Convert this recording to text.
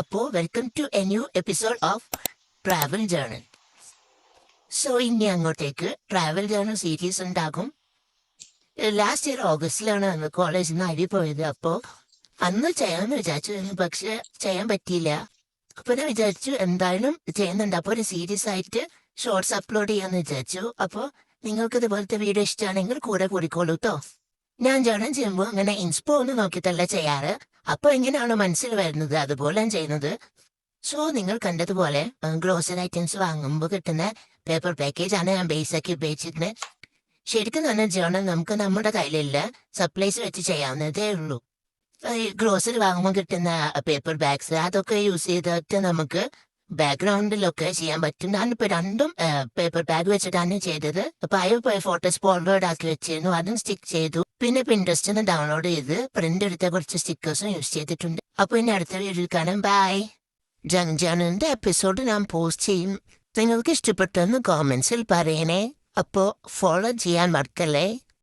അപ്പോൾ welcome to a new episode of travel journal. So ഇനി അങ്ങോട്ടേക്ക് ട്രാവൽ ജേർണൽ സീരീസ് ഉണ്ടാകും. ലാസ്റ്റ് ഇയർ ഓഗസ്റ്റിലാണ് അന്ന് കോളേജിൽ നിന്ന് അരി പോയത്. അപ്പോൾ അന്ന് ചെയ്യാമെന്ന് വിചാരിച്ചു, പക്ഷെ ചെയ്യാൻ പറ്റിയില്ല. അപ്പൊ ഞാൻ വിചാരിച്ചു എന്തായാലും ചെയ്യുന്നുണ്ട്, അപ്പോൾ ഒരു സീരീസ് ആയിട്ട് ഷോർട്സ് അപ്ലോഡ് ചെയ്യാമെന്ന് വിചാരിച്ചു. അപ്പോൾ നിങ്ങൾക്ക് ഇതുപോലത്തെ വീഡിയോ ഇഷ്ടമാണെങ്കിൽ കൂടെ കൂടിക്കോളൂ കേട്ടോ. ഞാൻ ജേർണൽ ചെയ്യുമ്പോൾ അങ്ങനെ ഇൻസ്പോ ഒന്നും നോക്കിയിട്ടല്ല ചെയ്യാറ്. അപ്പൊ എങ്ങനെയാണോ മനസ്സിൽ വരുന്നത് അതുപോലെ ഞാൻ ചെയ്യുന്നത്. സോ നിങ്ങൾ കണ്ടതുപോലെ ഗ്രോസറി ഐറ്റംസ് വാങ്ങുമ്പോൾ കിട്ടുന്ന പേപ്പർ പാക്കേജ് ആണ് ഞാൻ ബേസാക്കി ഉപയോഗിച്ചിരുന്നത്. ശരിക്കും തന്നെ ജേർണൽ നമുക്ക് നമ്മുടെ കയ്യിലില്ല, സപ്ലൈസ് വെച്ച് ചെയ്യാവുന്നതേ ഉള്ളൂ. ഈ ഗ്രോസറി വാങ്ങുമ്പോൾ കിട്ടുന്ന പേപ്പർ ബാഗ്സ് അതൊക്കെ യൂസ് ചെയ്തിട്ട് നമുക്ക് ബാക്ക്ഗ്രൗണ്ടിലൊക്കെ ചെയ്യാൻ പറ്റും. ഞാനിപ്പോൾ രണ്ടും പേപ്പർ ബാഗ് വെച്ചിട്ടാണ് ചെയ്തത്. പോയ ഫോട്ടോസ് ഫോർവേഡ് ആക്കി വെച്ചിരുന്നു, അതും സ്റ്റിക്ക് ചെയ്തു. പിന്നെ പിൻട്രസ്റ്റ് നിന്ന് ഡൗൺലോഡ് ചെയ്ത് പ്രിന്റ് എടുത്ത കുറച്ച് സ്റ്റിക്കേഴ്സും യൂസ് ചെയ്തിട്ടുണ്ട്. അപ്പോൾ ഇനി അടുത്ത വീഡിയോയിൽ കാണാം. ബൈ. ജനജാനന്റെ എപ്പിസോഡ് ഞാൻ പോസ്റ്റ് ചെയ്യും. നിങ്ങൾക്ക് ഇഷ്ടപ്പെട്ടെന്ന് കോമെന്റ്സിൽ പറയണേ. അപ്പോൾ ഫോളോ ചെയ്യാൻ മറക്കല്ലേ.